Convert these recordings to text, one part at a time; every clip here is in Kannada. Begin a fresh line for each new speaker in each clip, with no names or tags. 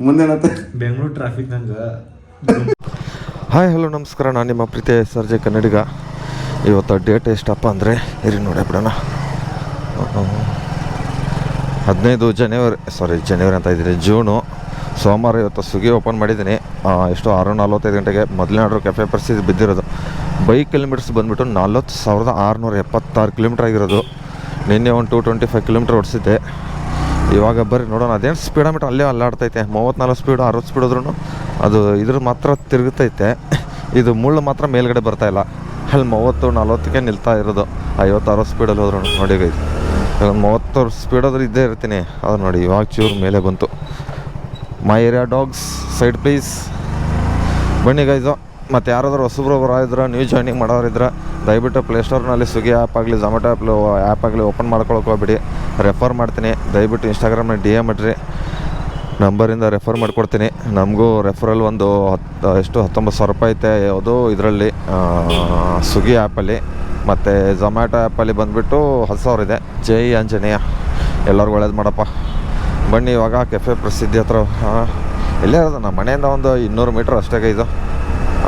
ಮುಂದೇನತ್ತೆ
ಬೆಂಗಳೂರು ಟ್ರಾಫಿಕ್ ನಂಗೆ.
ಹಾಯ್ ಹಲೋ ನಮಸ್ಕಾರ, ನಾನು ನಿಮ್ಮ ಪ್ರೀತಿಯ ಸರ್ಜೆ ಕನ್ನಡಿಗ. ಇವತ್ತು ಡೇಟ್ ಎಷ್ಟಪ್ಪ ಅಂದರೆ ಇರಿ ನೋಡಿ ಬಿಡೋಣ. 15 ಜನವರಿ ಅಂತ ಇದ್ದೀನಿ, ಜೂನು, ಸೋಮವಾರ. ಇವತ್ತು ಸ್ವಿಗ್ಗಿ ಓಪನ್ ಮಾಡಿದ್ದೀನಿ. ಎಷ್ಟು 6:45 ಗಂಟೆಗೆ ಮೊದಲನೇ ಆರ್ಡ್ರು ಕೆಫೆ ಪರಿಸ್ಥಿತಿ ಬಿದ್ದಿರೋದು. ಬೈಕ್ ಕಿಲೋಮೀಟರ್ಸ್ ಬಂದುಬಿಟ್ಟು 40,676 ಕಿಲೋಮೀಟ್ರ್ ಆಗಿರೋದು. ನಿನ್ನೆ ಒಂದು 225 ಕಿಲೋಮೀಟ್ರ್ ಓಡಿಸಿದ್ದೆ. ಇವಾಗ ಬರ್ರಿ ನೋಡೋಣ. ಅದೇನು ಸ್ಪೀಡೋಮೀಟ್ರ್ ಅಲ್ಲೇ ಅಲ್ಲಾಡ್ತೈತೆ. 34 ಸ್ಪೀಡು 60 ಸ್ಪೀಡ್ ಹೋದ್ರೂ ಅದು ಇದ್ರ ಮಾತ್ರ ತಿರುಗುತ್ತೈತೆ. ಇದು ಮುಳ್ಳು ಮಾತ್ರ ಮೇಲ್ಗಡೆ ಬರ್ತಾಯಿಲ್ಲ. ಅಲ್ಲಿ 30-40ಕ್ಕೆ ನಿಲ್ತಾ ಇರೋದು. 50-60 ಸ್ಪೀಡಲ್ಲಿ ಹೋದ್ರು ನೋಡಿ ಗೈಸ್. 30 ಸ್ಪೀಡ್ ಹೋದ್ರೆ ಇದ್ದೇ ಇರ್ತೀನಿ. ಅದು ನೋಡಿ ಇವಾಗ ಚೂರು ಮೇಲೆ ಬಂತು. ಮೈ ಏರಿಯಾ ಡಾಗ್ಸ್ ಸೈಡ್ ಪ್ಲೀಸ್. ಬನ್ನಿ ಗೈಸು. ಮತ್ತು ಯಾರಾದರೂ ಹೊಸಬ್ರು ಇದ್ರೆ, ನ್ಯೂ ಜಾಯ್ನಿಂಗ್ ಮಾಡೋರಿದ್ರೆ ದಯವಿಟ್ಟು ಪ್ಲೇಸ್ಟೋರ್ನಲ್ಲಿ ಸ್ವಿಗ್ಗಿ ಆ್ಯಪ್ ಆಗಲಿ ಝೊಮ್ಯಾಟೊ ಆ್ಯಪ್ ಆಗಲಿ ಓಪನ್ ಮಾಡ್ಕೊಳಕ್ಕೆ ಹೋಗ್ಬಿಡಿ. ರೆಫರ್ ಮಾಡ್ತೀನಿ. ದಯವಿಟ್ಟು ಇನ್ಸ್ಟಾಗ್ರಾಮ್ನಲ್ಲಿ DM ಮಾಡಿರಿ, ನಂಬರಿಂದ ರೆಫರ್ ಮಾಡಿಕೊಡ್ತೀನಿ. ನಮಗೂ ರೆಫರಲ್ ಒಂದು 19,000 ರೂಪಾಯಿ ಐತೆ ಯಾವುದು ಇದರಲ್ಲಿ ಸ್ವಿಗ್ಗಿ ಆ್ಯಪಲ್ಲಿ. ಮತ್ತು ಝೊಮ್ಯಾಟೊ ಆ್ಯಪಲ್ಲಿ ಬಂದುಬಿಟ್ಟು 10,000 ಇದೆ. ಜೈ ಆಂಜನೇಯ, ಎಲ್ಲರಿಗೂ ಒಳ್ಳೇದು ಮಾಡಪ್ಪ. ಬನ್ನಿ ಇವಾಗ ಕೆಫೆ ಪ್ರಸಿದ್ಧಿ ಹತ್ರ. ಇಲ್ಲೇ ಇರೋದು ನಮ್ಮ ಮನೆಯಿಂದ ಒಂದು 200 ಮೀಟ್ರ್ ಅಷ್ಟೇ ಇದು.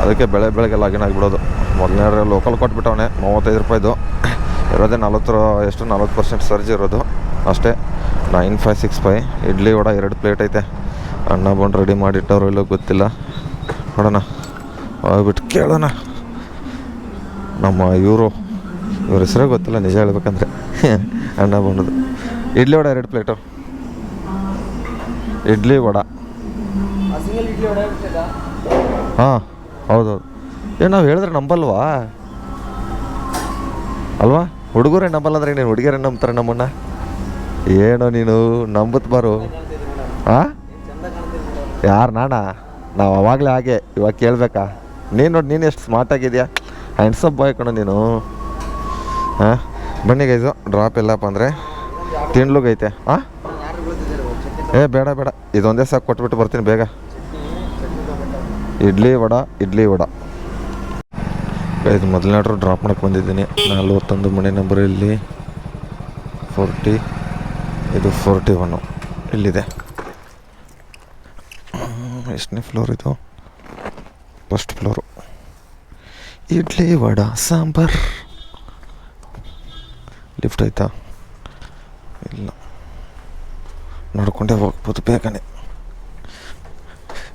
ಅದಕ್ಕೆ ಬೆಳಗ್ಗೆ ಲಾಗಿನ್ ಆಗಿಬಿಡೋದು. ಮೊದಲನೇ ಲೋಕಲ್ ಕೊಟ್ಬಿಟ್ಟವನೆ 35 ರೂಪಾಯಿದು. ಇರೋದೇ 40% ಸರ್ಜ್ ಇರೋದು ಅಷ್ಟೇ. 9565 ಇಡ್ಲಿ ವಡೆ 2 ಪ್ಲೇಟ್ ಐತೆ. ಅನ್ನ ಬಂದು ರೆಡಿ ಮಾಡಿಟ್ಟವ್ರು ಇಲ್ಲೋ ಗೊತ್ತಿಲ್ಲ, ನೋಡೋಣ. ಹೋಗ್ಬಿಟ್ಟು ಕೇಳೋಣ. ನಮ್ಮ ಇವ್ರ ಹೆಸರೇ ಗೊತ್ತಿಲ್ಲ ನಿಜ ಹೇಳ್ಬೇಕಂದ್ರೆ. ಅನ್ನ ಬಂಡದು ಇಡ್ಲಿ ವಡೆ 2 ಪ್ಲೇಟು. ಇಡ್ಲಿ ವಡೆ ಹಾಂ ಹೌದೌದು. ಏನು ನಾವು ಹೇಳಿದ್ರೆ ನಂಬಲ್ವಾ ಅಲ್ವಾ? ಹುಡುಗರೇ ನಂಬಲ್ಲ ಅಂದ್ರೆ ನೀನು ಹುಡುಗಿಯರೇ ನಂಬ್ತಾರೆ ನಮ್ಮನ್ನು. ಏನೋ ನೀನು ನಂಬತ್ ಬಾರು. ಹಾಂ ಯಾರು ನಾನಾ? ನಾವು ಅವಾಗಲೇ ಹಾಗೆ, ಇವಾಗ ಕೇಳಬೇಕಾ? ನೀನು ನೋಡಿ, ನೀನು ಎಷ್ಟು ಸ್ಮಾರ್ಟಾಗಿದೆಯಾ, ಹ್ಯಾಂಡ್ಸಪ್ ಬಾಯ್ ಕಣೋ ನೀನು. ಹಾಂ ಬನ್ನಿ ಗೈಸು. ಡ್ರಾಪ್ ಎಲ್ಲಪ್ಪ ಅಂದರೆ ತಿನ್ಲುಗೈತೆ. ಹಾಂ ಬೇಡ ಇದೊಂದೇ ಸಾಕು, ಕೊಟ್ಬಿಟ್ಟು ಬರ್ತೀನಿ ಬೇಗ. ಇಡ್ಲಿ ವಡ ಇದು ಮೊದಲನೇ ಆರ್ಡ್ರು ಡ್ರಾಪ್ ಮಾಡಕ್ಕೆ ಬಂದಿದ್ದೀನಿ. 41 ಮನೆ ನಂಬರ್ ಇಲ್ಲಿ 40, ಇದು 41 ಇಲ್ಲಿದೆ. ಎಷ್ಟನೇ ಫ್ಲೋರ್ ಇದು? First floor. Idli vada sambar. Lift ಆಯ್ತಾ? ಇಲ್ಲ, ನಡ್ಕೊಂಡೇ ಹೋಗ್ಬೋದು ಬೇಗನೆ.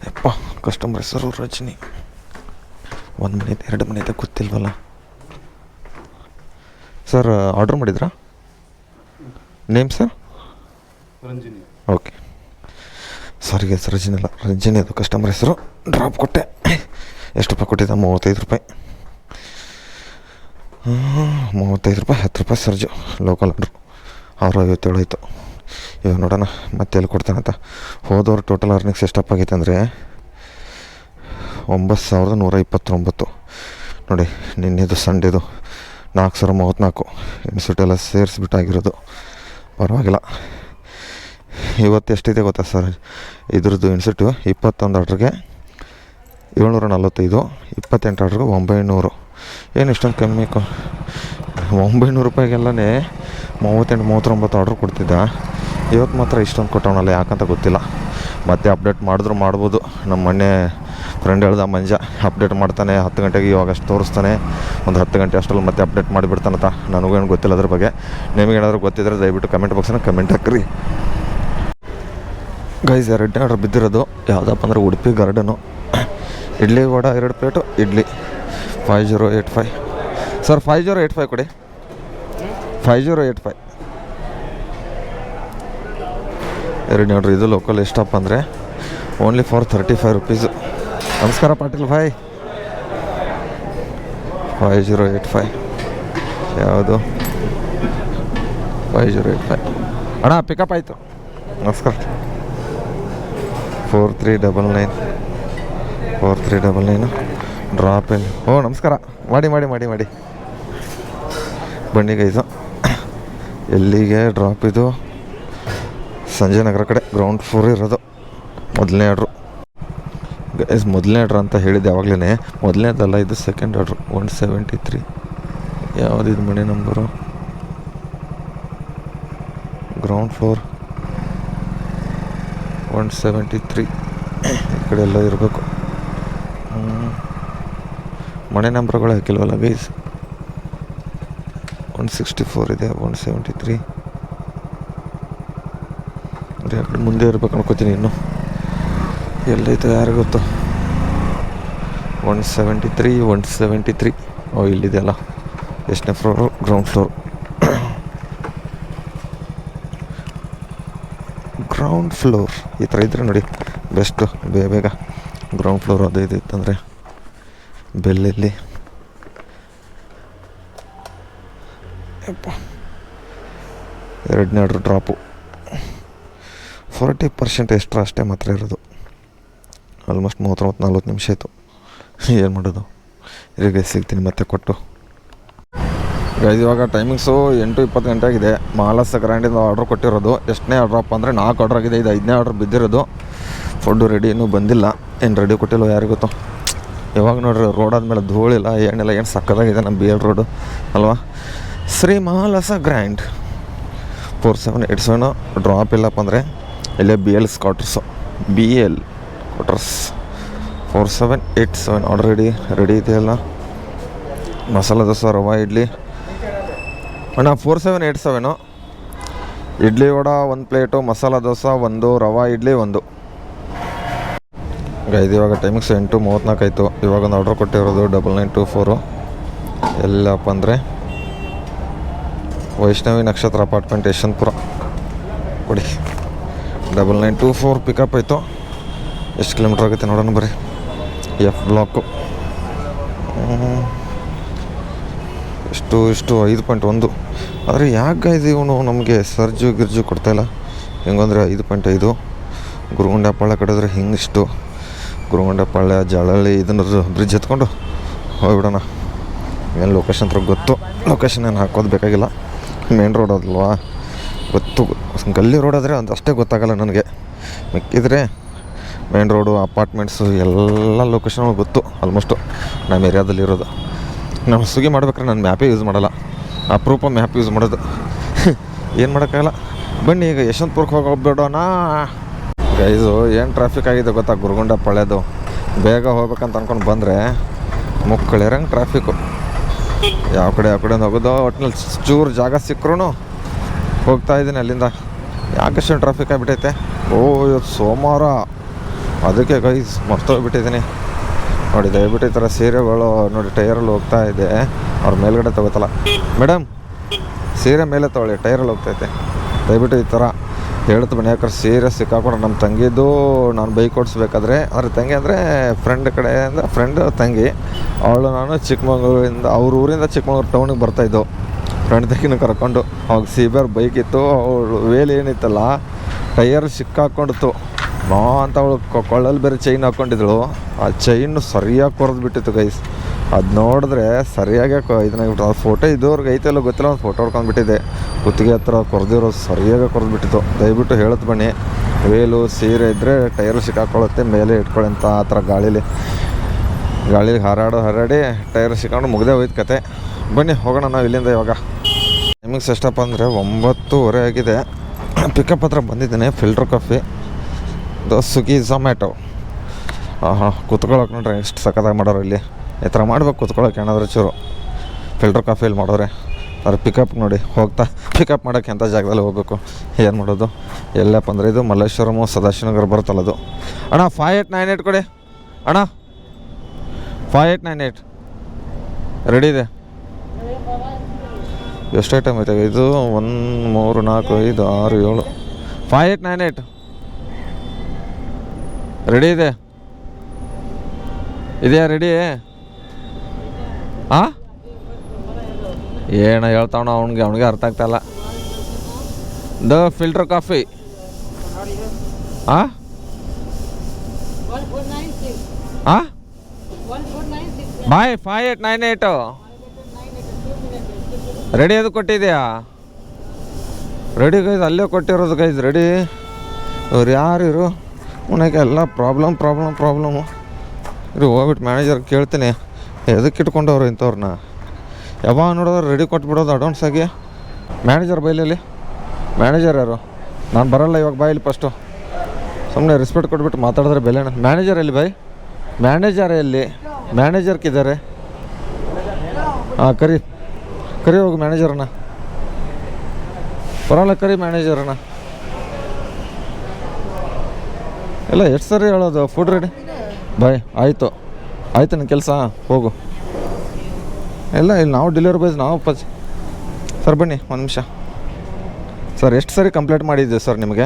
ಯಪ್ಪ, ಕಸ್ಟಮರ್ ಹೆಸರು ರಜನಿ. 1 ಮನೆ 2 ಮನೆ ಇದೆ ಗೊತ್ತಿಲ್ವಲ್ಲ. ಸರ್ ಆರ್ಡ್ರ್ ಮಾಡಿದ್ರಾ? Name sir?
Ranjini.
Okay, sorry guys, Rajini ಅಲ್ಲ, ರಂಜಿನಿ ಅದು ಕಸ್ಟಮರ್ ಹೆಸರು. ಡ್ರಾಪ್ ಕೊಟ್ಟೆ. ಎಷ್ಟು ರೂಪಾಯಿ ಕೊಟ್ಟಿದ್ದ? 35 ರೂಪಾಯಿ. 35 ರೂಪಾಯಿ, 10 ರೂಪಾಯಿ ಸರ್ಜು. ಲೋಕಲ್ ಆರ್ಡ್ರು 657 ಆಯಿತು. ಇವಾಗ ನೋಡೋಣ ಮತ್ತೆ ಎಲ್ಲಿ ಕೊಡ್ತಾನಂತ. ಹೋದವ್ರು ಟೋಟಲ್ ಅರ್ನಿಂಗ್ಸ್ ಎಷ್ಟಪ್ಪ ಆಗೈತೆ ಅಂದರೆ 9,129 ನೋಡಿ. ನಿನ್ನೆದು ಸಂಡೇದು 4,034 ಇನ್ಸ್ಟಿಟ್ಯೂಟೆಲ್ಲ ಸೇರಿಸ್ಬಿಟ್ಟಾಗಿರೋದು. ಪರವಾಗಿಲ್ಲ. ಇವತ್ತು ಎಷ್ಟಿದೆ ಗೊತ್ತಾ ಸರ್ ಇದ್ರದ್ದು ಇನ್ಸ್ಟಿಟ್ಯೂಟ್? 21 ಆರ್ಡ್ರಿಗೆ 745, 28 ಆರ್ಡ್ರಿಗೆ 900. ಏನು ಇಷ್ಟೊಂದು ಕಮ್ಮಿ? 900 ರೂಪಾಯಿಗೆಲ್ಲನೇ 38-39 ಆರ್ಡ್ರ್ ಕೊಡ್ತಿದ್ದ. ಇವತ್ತು ಮಾತ್ರ ಇಷ್ಟೊಂದು ಕೊಟ್ಟವನಲ್ಲ, ಯಾಕಂತ ಗೊತ್ತಿಲ್ಲ. ಮತ್ತೆ ಅಪ್ಡೇಟ್ ಮಾಡಿದ್ರು ಮಾಡ್ಬೋದು. ನಮ್ಮ ಮೊನ್ನೆ ಫ್ರೆಂಡ್ ಹೇಳ್ದ ಮಂಜ, ಅಪ್ಡೇಟ್ ಮಾಡ್ತಾನೆ 10 ಗಂಟೆಗೆ, ಇವಾಗ ಅಷ್ಟು ತೋರಿಸ್ತಾನೆ. ಒಂದು 10 ಗಂಟೆ ಅಷ್ಟರಲ್ಲಿ ಮತ್ತೆ ಅಪ್ಡೇಟ್ ಮಾಡಿಬಿಡ್ತಾನಂತ. ನನಗೇನು ಗೊತ್ತಿಲ್ಲ ಅದ್ರ ಬಗ್ಗೆ. ನಿಮಗೇನಾದರೂ ಗೊತ್ತಿದ್ದರೆ ದಯವಿಟ್ಟು ಕಮೆಂಟ್ ಬಾಕ್ಸನ್ನ ಕಮೆಂಟ್ ಹಾಕ್ರಿ ಗೈಸ್. 2 ಆರ್ಡ್ರ್ ಬಿದ್ದಿರೋದು ಯಾವುದಪ್ಪ ಅಂದರೆ Udupi garden. Idli vada 2 plate. Idli 5085 sir. 5085 ಕೊಡಿ. 5085 2 ಆರ್ಡ್ರ್. ಇದು ಲೋಕಲ್ ಎಷ್ಟಪ್ಪ ಅಂದರೆ ಓನ್ಲಿ ಫಾರ್ 35 ರುಪೀಸು. ನಮಸ್ಕಾರ ಪಾಟೀಲ್ ಭಾಯ್. 5085 ಯಾವುದು? 5085 ಅಣ್ಣ ಪಿಕಪ್ ಆಯಿತು. ನಮಸ್ಕಾರ. 4399 ಡ್ರಾಪ್ ಎಲ್ಲಿ? ನಮಸ್ಕಾರ. ಮಾಡಿ ಬನ್ನಿ ಗೈಸು. ಎಲ್ಲಿಗೆ ಡ್ರಾಪ್ ಇದು? ಸಂಜಯ್ ನಗರ ಕಡೆ ಗ್ರೌಂಡ್ ಫ್ಲೋರ್ ಇರೋದು. ಮೊದಲನೇ ಆರ್ಡ್ರು ಗೈಸ್. ಮೊದಲನೇ ಆರ್ಡ್ರ್ ಅಂತ ಹೇಳಿದ್ದೆ ಯಾವಾಗಲೇ. ಮೊದಲನೇದಲ್ಲ, ಇದು ಸೆಕೆಂಡ್ ಆರ್ಡ್ರು. 173 ಯಾವುದಿದು ಮನೆ ನಂಬರು? ಗ್ರೌಂಡ್ ಫ್ಲೋರ್ 173 ಈ ಕಡೆ ಎಲ್ಲ ಇರಬೇಕು. ಮನೆ ನಂಬರ್ಗಳು ಹಾಕಿಲ್ವಲ್ಲ ಗೈಸ್. 164 ಇದೆ, 173 ಅದೇ ಆ ಕಡೆ ಮುಂದೆ ಇರ್ಬೇಕು ಅನ್ಕೋತೀನಿ. ಇನ್ನು ಎಲ್ಲೈತೆ ಯಾರು ಗೊತ್ತು. 173 ಓ ಇಲ್ಲಿದೆ ಅಲ್ಲ. ಎಷ್ಟನೇ floor? Ground floor. Ground floor ಈ ಥರ ಇದ್ರೆ ನೋಡಿ ಬೆಸ್ಟು. ಬೇಗ ಗ್ರೌಂಡ್ ಫ್ಲೋರ್ ಅದು ಇದು ಇತ್ತಂದರೆ ಬೆಲ್ಲಲ್ಲಿ ಎರಡನೇ ಆರ್ಡ್ರ್ ಡ್ರಾಪು. 40% ಎಕ್ಸ್ಟ್ರಾ ಅಷ್ಟೇ ಮಾತ್ರ ಇರೋದು. ಆಲ್ಮೋಸ್ಟ್ 30-40 ನಿಮಿಷ ಆಯಿತು. ಏನು ಮಾಡೋದು? ಈಗ ಸಿಗ್ತೀನಿ ಮತ್ತೆ ಕೊಟ್ಟು. ಇವಾಗ ಟೈಮಿಂಗ್ಸು 8:20 ಗಂಟೆ ಆಗಿದೆ. ಮಹಾಲಸ ಗ್ರ್ಯಾಂಡಿಂದ ಆರ್ಡ್ರ್ ಕೊಟ್ಟಿರೋದು. ಎಷ್ಟನೇ ಆರ್ಡ್ರಪ್ಪ ಅಂದರೆ 4 ಆರ್ಡ್ರ್ ಆಗಿದೆ. ಇದು 5ನೇ ಆರ್ಡ್ರ್ ಬಿದ್ದಿರೋದು. ಫುಡ್ಡು ರೆಡಿ ಇನ್ನೂ ಬಂದಿಲ್ಲ. ಏನು ರೆಡಿ ಕೊಟ್ಟಿಲ್ಲ ಯಾರಿಗೂ ಗೊತ್ತು. ಇವಾಗ ನೋಡ್ರಿ ರೋಡ್ ಆದಮೇಲೆ ಧೂಳಿಲ್ಲ ಏನಿಲ್ಲ. ಏನು ಸಕ್ಕದಾಗಿದೆ ನಮ್ಮ BL ರೋಡು ಅಲ್ವಾ. ಶ್ರೀ ಮಹಾಲಸ ಗ್ರ್ಯಾಂಡ್ 4787 ಡ್ರಾಪ್ ಇಲ್ಲಪ್ಪ ಅಂದರೆ ಇಲ್ಲೇ BL quarters. BL quarters 4787 order ready ಇದೆಯಲ್ಲ. ಮಸಾಲೆ ದೋಸೆ, ರವಾ ಇಡ್ಲಿ ಅಣ್ಣ 4787 ಇಡ್ಲಿ ವಡೆ 1 ಪ್ಲೇಟು, ಮಸಾಲೆ ದೋಸೆ 1, ರವಾ ಇಡ್ಲಿ 1. ಇದು ಇವಾಗ ಟೈಮಿಂಗ್ಸ್ 8:34 ಆಯಿತು. ಇವಾಗ ಒಂದು ಆರ್ಡ್ರ್ ಕೊಟ್ಟಿರೋದು 9924 ಎಲ್ಲಪ್ಪ ಅಂದರೆ ವೈಷ್ಣವಿ ನಕ್ಷತ್ರ ಅಪಾರ್ಟ್ಮೆಂಟ್ ಯಶವಂತಪುರ. ಕೊಡಿ 9924 ಪಿಕಪ್ ಆಯಿತು. ಎಷ್ಟು ಕಿಲೋಮೀಟ್ರ್ ಆಗುತ್ತೆ ನೋಡೋಣ ಬರ್ರಿ. F ಬ್ಲಾಕು ಎಷ್ಟು 5.1. ಆದರೆ ಯಾಕೆ ಇದು ಇವನು ನಮಗೆ ಗಿರ್ಜು ಕೊಡ್ತಾಯಿಲ್ಲ. ಹೆಂಗಂದರೆ 5.5. ಗುರುಗುಂಡಪಾಳ್ಯ ಕಡೆದ್ರೆ ಹಿಂಗಿಷ್ಟು. ಗುರುಗುಂಡಪಾಳ್ಯ ಜಳಳ್ಳಿ ಇದನ್ನು ಬ್ರಿಡ್ಜ್ ಎತ್ಕೊಂಡು ಹೋಗ್ಬಿಡೋಣ. ಏನು ಲೊಕೇಶನ್ ಹತ್ರ ಗೊತ್ತು. ಲೊಕೇಶನ್ ಏನು ಹಾಕೋದು ಬೇಕಾಗಿಲ್ಲ. ಮೇನ್ ರೋಡ್ ಅದಲ್ವಾ ಗೊತ್ತು. ಗಲ್ಲಿ ರೋಡ್ ಆದರೆ ಒಂದು ಅಷ್ಟೇ ಗೊತ್ತಾಗಲ್ಲ ನನಗೆ. ಮಿಕ್ಕಿದ್ರೆ ಮೇನ್ ರೋಡು, ಅಪಾರ್ಟ್ಮೆಂಟ್ಸು ಎಲ್ಲ ಲೊಕೇಶನ್ ಗೊತ್ತು ಆಲ್ಮೋಸ್ಟು ನಮ್ಮ ಏರಿಯಾದಲ್ಲಿರೋದು. ನಾವು ಸ್ವಿಗ್ಗಿ ಮಾಡ್ಬೇಕಾದ್ರೆ ನಾನು ಮ್ಯಾಪೇ ಯೂಸ್ ಮಾಡಲ್ಲ. ಅಪರೂಪ ಮ್ಯಾಪ್ ಯೂಸ್ ಮಾಡೋದು. ಏನು ಮಾಡೋಕ್ಕಾಗಲ್ಲ. ಬನ್ನಿ ಈಗ ಯಶವಂತಪುರಕ್ಕೆ ಹೋಗ್ಬಿಡೋಣ ಗೈಸು. ಏನು ಟ್ರಾಫಿಕ್ ಆಗಿದೆ ಗೊತ್ತಾ ಗುರುಗುಂಡಪಾಳ್ಯದು. ಬೇಗ ಹೋಗ್ಬೇಕಂತ ಅಂದ್ಕೊಂಡು ಬಂದರೆ ಮುಕ್ಕಳಿರಂಗೆ ಟ್ರಾಫಿಕ್ಕು. ಯಾವ ಕಡೆ ಹೋಗೋದು. ಒಟ್ಟಿನಲ್ಲಿ ಚೂರು ಜಾಗ ಸಿಕ್ಕರೂ ಹೋಗ್ತಾಯಿದ್ದೀನಿ ಅಲ್ಲಿಂದ. ಯಾಕಷ್ಟು ಟ್ರಾಫಿಕ್ ಆಗಿಬಿಟ್ಟೈತೆ. ಇವತ್ತು ಸೋಮವಾರ ಅದಕ್ಕೆ ಗೈಸ್ ಮರ್ತೋಗ್ಬಿಟ್ಟಿದ್ದೀನಿ ನೋಡಿ. ದಯವಿಟ್ಟು ಈ ಥರ ಸೀರೆಗಳು ನೋಡಿ ಟೈರಲ್ಲಿ ಹೋಗ್ತಾ ಇದೆ. ಅವ್ರ ಮೇಲ್ಗಡೆ ತೊಗೋತಲ್ಲ ಮೇಡಮ್, ಸೀರೆ ಮೇಲೆ ತೊಗೊಳ್ಳಿ, ಟೈರಲ್ಲಿ ಹೋಗ್ತೈತೆ. ದಯವಿಟ್ಟು ಈ ಥರ ಹೇಳ್ತು ಬನ್ನಿ. ಯಾಕಂದ್ರೆ ಸೀರೆ ಸಿಕ್ಕಾಕೊಂಡು ನಮ್ಮ ತಂಗಿದ್ದು ನಾನು ಬೈಕ್ ಓಡಿಸ್ಬೇಕಾದ್ರೆ, ಅಂದರೆ ತಂಗಿ ಅಂದರೆ ಫ್ರೆಂಡ್ ಕಡೆಯಿಂದ ತಂಗಿ ಅವಳು ನಾನು ಚಿಕ್ಕಮಗಳೂರಿಂದ ಅವ್ರ ಊರಿಂದ ಚಿಕ್ಕಮಗಳೂರು ಟೌನಿಗೆ ಬರ್ತಾಯಿದ್ದು. ಫ್ರೆಂಡ್ ತಂಗಿನೂ ಕರ್ಕೊಂಡು ಅವಾಗ ಸಿಬಿಆರ್ ಬೈಕ್ ಇತ್ತು. ಅವಳು ವೇಲ್ ಏನಿತ್ತಲ್ಲ ಟೈಯರ್ ಸಿಕ್ಕಾಕೊಂಡಿತ್ತು ಅಂತ. ಅವಳು ಕೊಳ್ಳಲ್ಲಿ ಬೇರೆ ಚೈನ್ ಹಾಕ್ಕೊಂಡಿದ್ದಳು. ಆ ಚೈನು ಸರಿಯಾಗಿ ಕೊರೆದ್ಬಿಟ್ಟಿತ್ತು ಗೈಸ್. ಅದು ನೋಡಿದ್ರೆ ಸರಿಯಾಗಿ ಇದನ್ನಾಗಿಬಿಟ್ಟು. ಆ ಫೋಟೋ ಇದ್ದವ್ರಿಗೆ ಐತೆಲ್ಲ ಗೊತ್ತಿಲ್ಲ, ಒಂದು ಫೋಟೋ ಹೊಡ್ಕೊಂಡ್ಬಿಟ್ಟಿದೆ. ಕುತ್ತಿಗೆ ಹತ್ರ ಕೊರೆದಿರೋದು ಸರಿಯಾಗಿ ಕೊರೆದ್ಬಿಟ್ಟಿತ್ತು. ದಯವಿಟ್ಟು ಹೇಳುತ್ತೆ ಬನ್ನಿ, ವೇಲು ಸೀರೆ ಇದ್ದರೆ ಟೈರು ಸಿಕ್ಕಾಕೊಳ್ಳುತ್ತೆ, ಮೇಲೆ ಇಟ್ಕೊಳ್ಳಿ ಅಂತ. ಆ ಥರ ಗಾಳೀಲಿ ಹಾರಾಡಿ ಟೈರ್ ಸಿಕ್ಕೊಂಡು ಮುಗ್ದೇ ಹೋಯ್ತು ಕತೆ. ಬನ್ನಿ ಹೋಗೋಣ ನಾವು ಇಲ್ಲಿಂದ. ಇವಾಗ ಟೈಮಿಂಗ್ಸ್ ಎಷ್ಟಪ್ಪ ಅಂದರೆ 9:30 ಆಗಿದೆ. ಪಿಕಪ್ ಹತ್ರ ಬಂದಿದ್ದೇನೆ. Filter coffee, Swiggy, Zomato. ಕೂತ್ಕೊಳ್ಳೋಕೆ ನೋಡ್ರಿ ಎಷ್ಟು ಸಖತ್ತಾಗಿ ಮಾಡೋರು ಇಲ್ಲಿ. ಈ ಥರ ಮಾಡ್ಬೇಕು ಕೂತ್ಕೊಳ್ಳೋಕೆ ಏನಾದರೂ ಚೂರು. ಫಿಲ್ಟರ್ ಕಾಫಿಯಲ್ಲಿ ಮಾಡೋರೆ. ಅದ್ರ ಪಿಕಪ್ ನೋಡಿ ಹೋಗ್ತಾ ಪಿಕಪ್ ಮಾಡೋಕ್ಕೆ ಎಂಥ ಜಾಗದಲ್ಲಿ ಹೋಗಬೇಕು. ಏನು ಮಾಡೋದು? ಎಲ್ಲಪ್ಪ ಅಂದರೆ ಇದು ಮಲ್ಲೇಶ್ವರಮು ಸದಾಶಿವನಗರ ಬರುತ್ತಲ್ಲ ಅದು. ಅಣ್ಣ 5898 ಕೊಡಿ ಅಣ್ಣ. 5898 ರೆಡಿ ಇದೆ. ಎಷ್ಟು ಐಟಮ್ ಐತೆ ಇದು? 1 3 4 5 6 7 5898 ರೆಡಿ ಇದೆ. ಇದೆಯಾ ರೆಡಿ? ಹಾಂ ಏನು ಹೇಳ್ತಾವಣ ಅವನಿಗೆ ಅರ್ಥ ಆಗ್ತಾಯಿಲ್ಲ. The filter coffee. ಹಾಂ ಹಾಂ ಬಾಯ್ 5898 ರೆಡಿ. ಅದು ಕೊಟ್ಟಿದೆಯಾ? ರೆಡಿ ಗೈಸ್, ಅಲ್ಲೇ ಕೊಟ್ಟಿರೋದು ಗೈಸ್ ರೆಡಿ. ಇವ್ರು ಯಾರು ಇರು ಉನಗೆ ಎಲ್ಲ ಪ್ರಾಬ್ಲಮ್ಮು. ಇರು ಹೋಗ್ಬಿಟ್ಟು ಮ್ಯಾನೇಜರ್ ಕೇಳ್ತೀನಿ ಎದಕ್ಕೆ ಇಟ್ಕೊಂಡವ್ರು ಇಂಥವ್ರನ್ನ. ಯಾವಾಗ ನೋಡೋರು ರೆಡಿ ಕೊಟ್ಬಿಡೋದು ಅಡ್ವಾನ್ಸಾಗಿ. ಮ್ಯಾನೇಜರ್ ಬೈಲಲ್ಲಿ ಮ್ಯಾನೇಜರ್ ಯಾರು? ನಾನು ಬರೋಲ್ಲ ಇವಾಗ ಬಾಯಿಲಿ ಫಸ್ಟು. ಸುಮ್ಮನೆ ರೆಸ್ಪೆಕ್ಟ್ ಕೊಟ್ಬಿಟ್ಟು ಮಾತಾಡಿದ್ರೆ ಬೆಲೆನ. ಮ್ಯಾನೇಜರ್ ಎಲ್ಲಿ ಬಾಯ್? ಮ್ಯಾನೇಜರ್ ಎಲ್ಲಿ? ಮ್ಯಾನೇಜರ್ಕಿದ್ದಾರೆ. ಹಾಂ, ಕರಿ ಹೋಗು ಮ್ಯಾನೇಜರನ್ನ. ಪರವಾಗಿಲ್ಲ, ಕರಿ ಮ್ಯಾನೇಜರನ್ನ. ಇಲ್ಲ, ಎಷ್ಟು ಸರಿ ಹೇಳೋದು ಫುಡ್ ರೆಡಿ ಬಾಯ್? ಆಯಿತು ನನ್ನ ಕೆಲಸ, ಹೋಗು. ಇಲ್ಲ ನಾವು ಡೆಲಿವರಿ ಬಾಯ್ಸ್, ನಾವು ಸರ್ ಬನ್ನಿ ಒಂದು ನಿಮಿಷ. ಸರ್ ಎಷ್ಟು ಸರಿ ಕಂಪ್ಲೇಂಟ್ ಮಾಡಿದ್ದೆ ಸರ್ ನಿಮಗೆ?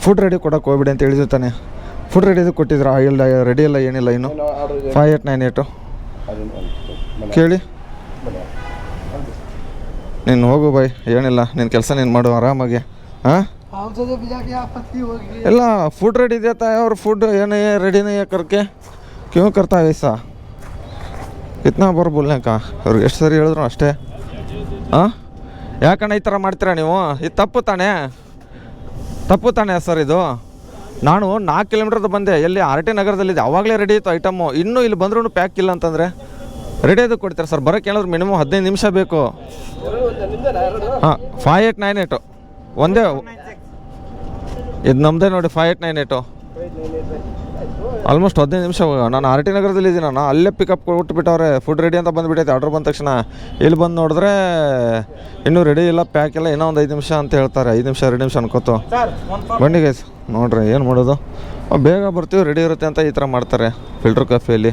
ಫುಡ್ ರೆಡಿ ಕೊಡೋಕೆ ಹೋಗ್ಬಿಡಿ ಅಂತ ಹೇಳಿದ್ವಿ ತಾನೆ. ಫುಡ್ ರೆಡಿ ಕೊಟ್ಟಿದ್ರೆ ಇಲ್ಲ, ರೆಡಿ ಇಲ್ಲ, ಏನಿಲ್ಲ. ಇನ್ನು 5898 ಕೇಳಿ. ನೀನು ಹೋಗು ಬಾಯ್, ಏನಿಲ್ಲ, ನಿನ್ನ ಕೆಲಸ ನೀನು ಮಾಡು ಆರಾಮಾಗಿ. ಹಾಂ, ಇಲ್ಲ ಫುಡ್ ರೆಡಿ ಇದೆ ತಾಯ, ಅವ್ರ ಫುಡ್ ಏನೇ ರೆಡಿ नहीं है करके क्यों करता है ऐसा? इतना बार बोलने का? ಅವ್ರಿಗೆ ಎಷ್ಟು ಸರಿ ಹೇಳಿದ್ರು ಅಷ್ಟೇ. ಹಾಂ, ಯಾಕಣ್ಣ ಈ ಥರ ಮಾಡ್ತೀರಾ ನೀವು? ಇದು ತಪ್ಪು ತಾನೇ ಸರ್ ಇದು? ನಾನು 4 ಕಿಲೋಮೀಟರ್ದು ಬಂದೆ, ಎಲ್ಲಿ RT ನಗರದಲ್ಲಿದೆ, ಆವಾಗಲೇ ರೆಡಿ ಇತ್ತು ಐಟಮು. ಇನ್ನೂ ಇಲ್ಲಿ ಬಂದ್ರೂ ಪ್ಯಾಕ್ ಇಲ್ಲ ಅಂತಂದರೆ ರೆಡಿ ಅದು ಕೊಡ್ತೀರಾ ಸರ್? ಬರೋಕ್ಕೆ ಏನಾದ್ರು ಮಿನಿಮಮ್ 15 ನಿಮಿಷ ಬೇಕು. ಹಾಂ, 5898 ಒಂದೇ, ಇದು ನಮ್ಮದೇ ನೋಡಿ. 5898 ಆಲ್ಮೋಸ್ಟ್ 15 ನಿಮಿಷ. ನಾನು RT ನಗರದಲ್ಲಿ ಇದ್ದೀನಿ, ನಾನು ಅಲ್ಲೇ ಪಿಕಪ್ ಕೊಟ್ಬಿಟ್ಟವ್ರೆ. ಫುಡ್ ರೆಡಿ ಅಂತ ಬಂದುಬಿಟ್ಟೈತೆ. ಆರ್ಡ್ರ್ ಬಂದ ತಕ್ಷಣ ಇಲ್ಲಿ ಬಂದು ನೋಡಿದ್ರೆ ಇನ್ನೂ ರೆಡಿ ಇಲ್ಲ, ಪ್ಯಾಕ್ ಇಲ್ಲ, ಇನ್ನೂ ಒಂದು 5 ನಿಮಿಷ ಅಂತ ಹೇಳ್ತಾರೆ. 5 ನಿಮಿಷ 2 ನಿಮಿಷ ಅನ್ಕೋತು. ಬನ್ನಿ ಗೈಸ್, ನೋಡ್ರಿ ಏನು ಮಾಡೋದು, ಬೇಗ ಬರ್ತೀವಿ, ರೆಡಿ ಇರುತ್ತೆ ಅಂತ ಈ ಥರ ಮಾಡ್ತಾರೆ ಫಿಲ್ಟರ್ ಕಾಫಿಯಲ್ಲಿ.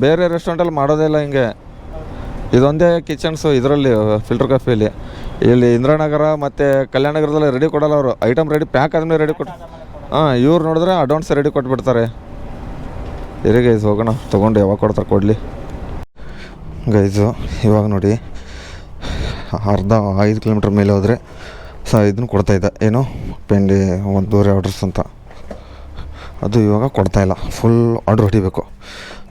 ಬೇರೆ ರೆಸ್ಟೋರೆಂಟಲ್ಲಿ ಮಾಡೋದೇ ಇಲ್ಲ ಹಿಂಗೆ. ಇದೊಂದೇ ಕಿಚನ್ಸು ಇದರಲ್ಲಿ ಫಿಲ್ಟರ್ ಕಾಫಿಯಲ್ಲಿ. ಇಲ್ಲಿ ಇಂದ್ರಾನಗರ ಮತ್ತು ಕಲ್ಯಾಣ ನಗರದಲ್ಲಿ ರೆಡಿ ಕೊಡಲ್ಲ ಅವರು. ಐಟಮ್ ರೆಡಿ ಪ್ಯಾಕ್ ಆದಮೇಲೆ ರೆಡಿ ಕೊಟ್ಟು, ಹಾಂ, ಇವ್ರು ನೋಡಿದ್ರೆ ಅಡ್ವಾನ್ಸ್ ರೆಡಿ ಕೊಟ್ಬಿಡ್ತಾರೆ. ಇರಿ ಗೈಸ್, ಹೋಗೋಣ, ತೊಗೊಂಡು ಯಾವಾಗ ಕೊಡ್ತಾರೆ ಕೊಡಲಿ. ಗೈಸು ಇವಾಗ ನೋಡಿ, ಅರ್ಧ 5 ಕಿಲೋಮೀಟ್ರ್ ಮೇಲೆ ಹೋದರೆ ಇದನ್ನು ಕೊಡ್ತಾಯಿದ್ದೆ, ಏನು ಪೆಂಡಿ ಒಂದೂವರೆ ಆರ್ಡ್ರಸ್ ಅಂತ. ಅದು ಇವಾಗ ಕೊಡ್ತಾಯಿಲ್ಲ, ಫುಲ್ ಆರ್ಡ್ರ್ ಹೊಡಿಬೇಕು.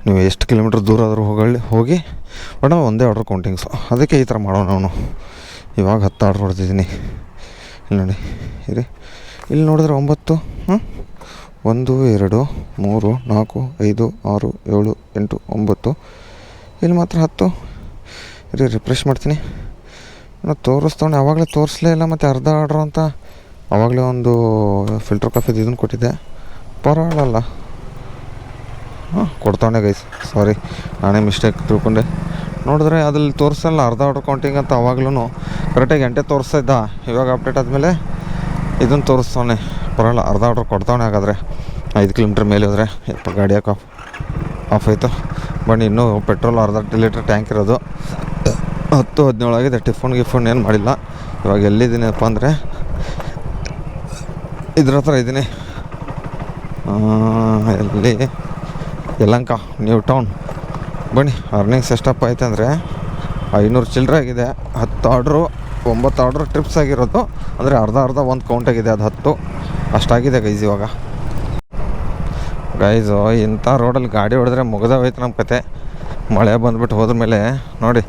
ನೀವು ಎಷ್ಟು ಕಿಲೋಮೀಟ್ರ್ ದೂರ ಆದರೂ ಹೋಗಿ ಬಟ್ ಒಂದೇ ಆರ್ಡ್ರ್ ಕೌಂಟಿಂಗ್ಸು. ಅದಕ್ಕೆ ಈ ಥರ ಮಾಡೋಣ ಅವನು. ಇವಾಗ 10 ಆರ್ಡ್ರ್ ಹೊಡೆದಿದ್ದೀನಿ. ಇಲ್ಲಿ ನೋಡಿ, ಇಲ್ಲಿ ನೋಡಿದ್ರೆ 9, 1 2 3 4 5 6 7 8 9. ಇಲ್ಲಿ ಮಾತ್ರ 10. ರಿಫ್ರೆಶ್ ಮಾಡ್ತೀನಿ. ನಾನು ತೋರಿಸ್ತವನೆ, ಆವಾಗಲೇ ತೋರಿಸ್ಲೇ ಇಲ್ಲ. ಮತ್ತು ಅರ್ಧ ಆರ್ಡ್ರ್ ಅಂತ ಆವಾಗಲೇ ಒಂದು ಫಿಲ್ಟರ್ ಕಾಫಿದು ಇದನ್ನು ಕೊಟ್ಟಿದ್ದೆ. ಪರವಾಗಿಲ್ಲ. ಹಾಂ, ಕೊಡ್ತಾವಣೆ ಗೈಸ್, ಸಾರಿ, ನಾನೇ ಮಿಸ್ಟೇಕ್ ತಿಳ್ಕೊಂಡೆ. ನೋಡಿದ್ರೆ ಅದ್ರಲ್ಲಿ ತೋರಿಸಲ್ಲ ಅರ್ಧ ಆರ್ಡ್ರ್ ಕೌಂಟಿಂಗ್ ಅಂತ. ಆವಾಗ್ಲೂ ಕರೆಕ್ಟಾಗಿ ಗಂಟೆ ತೋರಿಸ್ತಾ ಇದ್ದ. ಇವಾಗ ಅಪ್ಡೇಟ್ ಆದಮೇಲೆ ಇದನ್ನು ತೋರಿಸ್ತಾವನೆ. ಪರವಾಗಿಲ್ಲ, ಅರ್ಧ ಆರ್ಡ್ರ್ ಕೊಡ್ತಾವಣೆ. ಹಾಗಾದರೆ 5 ಕಿಲೋಮೀಟ್ರ್ ಮೇಲೆ ಹೋದರೆ ಗಾಡಿ ಯಾಕೆ ಆಫ್ ಆಯಿತು. ಬನ್ನಿ, ಇನ್ನೂ ಪೆಟ್ರೋಲ್ ಅರ್ಧ ಲೀಟ್ರ್ ಟ್ಯಾಂಕ್ ಇರೋದು. 10-17 ಆಗಿದೆ. ಟಿಫನ್ ಏನು ಮಾಡಿಲ್ಲ. ಇವಾಗ ಎಲ್ಲಿದ್ದೀನಪ್ಪ ಅಂದರೆ ಇದ್ರ ಹತ್ರ ಇದ್ದೀನಿ. ಎಲ್ಲಿ? Yelahanka new town. ಬನ್ನಿ, ಅರ್ನಿಂಗ್ಸ್ ಎಷ್ಟಪ್ಪ ಆಯ್ತು ಅಂದರೆ 500 ಚಿಲ್ಲರೆ ಆಗಿದೆ. 10 ಆರ್ಡ್ರು, 9 ಆರ್ಡ್ರು ಟ್ರಿಪ್ಸ್ ಆಗಿರೋದು. ಅಂದರೆ ಅರ್ಧ ಒಂದು ಕೌಂಟ್ ಆಗಿದೆ, ಅದು 10 ಅಷ್ಟಾಗಿದೆ ಗೈಸ್. ಇವಾಗ ಗೈಸು ಇಂಥ ರೋಡಲ್ಲಿ ಗಾಡಿ ಹೊಡೆದ್ರೆ ಮುಗ್ದೋಯ್ತು ನಮ್ಮ ಕತೆ. ಮಳೆ ಬಂದುಬಿಟ್ಟು ಹೋದ್ಮೇಲೆ ನೋಡಿ,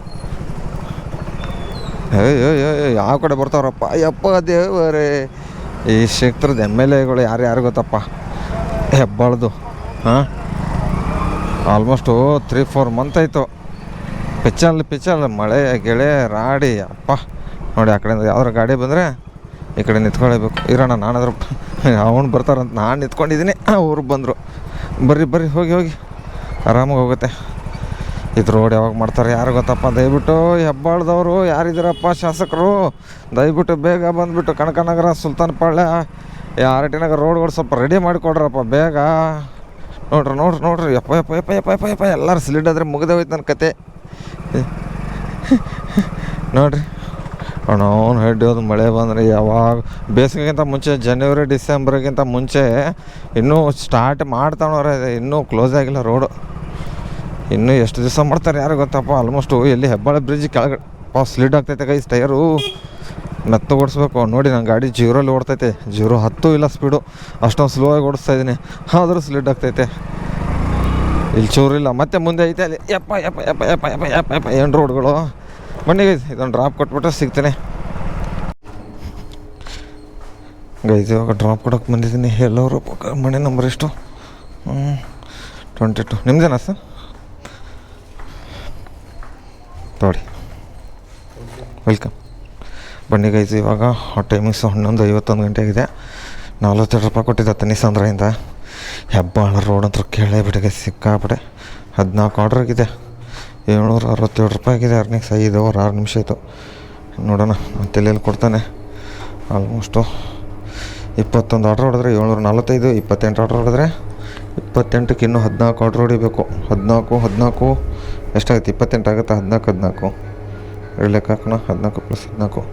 ಯಾವ ಕಡೆ ಬರ್ತಾವ್ರಪ್ಪ, ಯಪ್ಪ ದೇವರೇ. ಈ ಕ್ಷೇತ್ರದ MLAಗಳು ಯಾರು ಗೊತ್ತಪ್ಪ, ಹೆಬ್ಬಾಳ್ದು. ಹಾಂ, ಆಲ್ಮೋಸ್ಟು 3-4 ಮಂತ್ ಆಯಿತು. ಪಿಚ್ಚಲ್ ಮಳೆ ಗೆಳೆ ರಾಡಿ ಅಪ್ಪ. ನೋಡಿ, ಆ ಕಡೆಯಿಂದ ಯಾವ್ದಾರು ಗಾಡಿ ಬಂದರೆ ಈ ಕಡೆ ನಿಂತ್ಕೊಳ್ಳೇಬೇಕು. ಇರೋಣ, ನಾನಾದ್ರೂ ಅವ್ನು ಬರ್ತಾರಂತ ನಾನು ನಿಂತ್ಕೊಂಡಿದ್ದೀನಿ. ಅವ್ರು ಬಂದರು. ಬರ್ರಿ ಹೋಗಿ ಆರಾಮಾಗಿ ಹೋಗುತ್ತೆ. ಇದು ರೋಡ್ ಯಾವಾಗ ಮಾಡ್ತಾರೆ ಯಾರು ಗೊತ್ತಪ್ಪ. ದಯವಿಟ್ಟು ಹೆಬ್ಬಾಳ್ದವರು ಯಾರಿದ್ದೀರಪ್ಪ ಶಾಸಕರು, ದಯವಿಟ್ಟು ಬೇಗ ಬಂದುಬಿಟ್ಟು ಕನಕನಗರ, ಸುಲ್ತಾನ್ ಪಾಳ್ಯ, RT ನಗರ ರೋಡ್ಗಳು ಸ್ವಲ್ಪ ರೆಡಿ ಮಾಡಿಕೊಡ್ರಪ್ಪ ಬೇಗ. ನೋಡ್ರಿ ಯಪ್ಪ ಎಲ್ಲರೂ ಸ್ಲಿಡ್ ಆದರೆ ಮುಗಿದೇ ಹೋಯ್ತು ನನ್ನ ಕತೆ. ನೋಡ್ರಿ, ಅವನು ಹಿಡಿಯೋದು ಮಳೆ ಬಂದರೆ ಯಾವಾಗ ಬೇಸಿಗೆಗಿಂತ ಮುಂಚೆ ಜನವರಿ ಡಿಸೆಂಬರ್ಗಿಂತ ಮುಂಚೆ ಇನ್ನೂ ಸ್ಟಾರ್ಟ್ ಮಾಡ್ತಾವ್ರೆ. ಇನ್ನೂ ಕ್ಲೋಸ್ ಆಗಿಲ್ಲ ರೋಡು. ಇನ್ನೂ ಎಷ್ಟು ದಿವಸ ಮಾಡ್ತಾರೆ ಯಾರು ಗೊತ್ತಪ್ಪ. ಆಲ್ಮೋಸ್ಟು ಎಲ್ಲಿ ಹೆಬ್ಬಾಳ ಬ್ರಿಡ್ಜ್ ಕೆಳಗಡೆ ಸ್ಲಿಡ್ ಆಗ್ತೈತೆ ಗೈಸ್. ಟೈರು ಮೆತ್ತ ಓಡಿಸ್ಬೇಕು. ನೋಡಿ, ನನ್ನ ಗಾಡಿ 0 ಓಡ್ತೈತೆ. 10 ಇಲ್ಲ ಸ್ಪೀಡು, ಅಷ್ಟೊಂದು ಸ್ಲೋ ಆಗಿ ಓಡಿಸ್ತಾ ಇದ್ದೀನಿ. ಆದರೂ ಸ್ಲಿಡ್ ಆಗ್ತೈತೆ. ಇಲ್ಲಿ ಚೂರಿಲ್ಲ, ಮತ್ತೆ ಮುಂದೆ ಐತೆ ಅಲ್ಲಿ. ಯಪ್ಪ ಏನು ರೋಡ್ಗಳು. ಬನ್ನಿ ಗೈಸ್, ಇದೊಂದು ಡ್ರಾಪ್ ಕೊಟ್ಬಿಟ್ರೆ ಸಿಗ್ತೇನೆ ಗೈಸ್. ಇವಾಗ ಡ್ರಾಪ್ ಕೊಡೋಕೆ ಬಂದಿದ್ದೀನಿ. ಎಲ್ಲರೂ ಮನೆ ನಂಬರ್ ಎಷ್ಟು? 22. ನಿಮ್ದೇನಾ ಸರ್? ನೋಡಿ, ವೆಲ್ಕಮ್. ಬನ್ನಿ ಗೈಸ್, ಇವಾಗ ಟೈಮಿಂಗ್ಸು 11:51 ಗಂಟೆ ಆಗಿದೆ. 42 ರೂಪಾಯಿ ಕೊಟ್ಟಿದ್ದ ತನಿಸಂದ್ರೆಯಿಂದ. ಹೆಬ್ಬಾಳ ರೋಡ್ ಅಂತ ಕೇಳೇ ಬಿಟ್ಟಿಗೆ ಸಿಕ್ಕಾಬಿಟ್ಟೆ. 14 ಆರ್ಡ್ರ್ ಆಗಿದೆ, 767 ರೂಪಾಯಿ ಆಗಿದೆ. ಅರ್ನಿಂಗ್ಸ್ 5 ಅವರ್ 6 ನಿಮಿಷ ಆಯಿತು. ನೋಡೋಣ ತಲೆಯಲ್ಲಿ ಕೊಡ್ತಾನೆ. ಆಲ್ಮೋಸ್ಟು 21 ಆರ್ಡ್ರ್ ಹೊಡೆದ್ರೆ 745, 28 ಆರ್ಡ್ರ್ ಹೊಡೆದ್ರೆ 28ಕ್ಕೆ ಇನ್ನೂ 14 ಆರ್ಡ್ರ್ ಹೊಡಿಬೇಕು. 14 ಎಷ್ಟಾಗುತ್ತೆ? 28 ಆಗುತ್ತೆ. 14 ಲೆಕ್ಕ ಹಾಕೋಣ. 14 + 14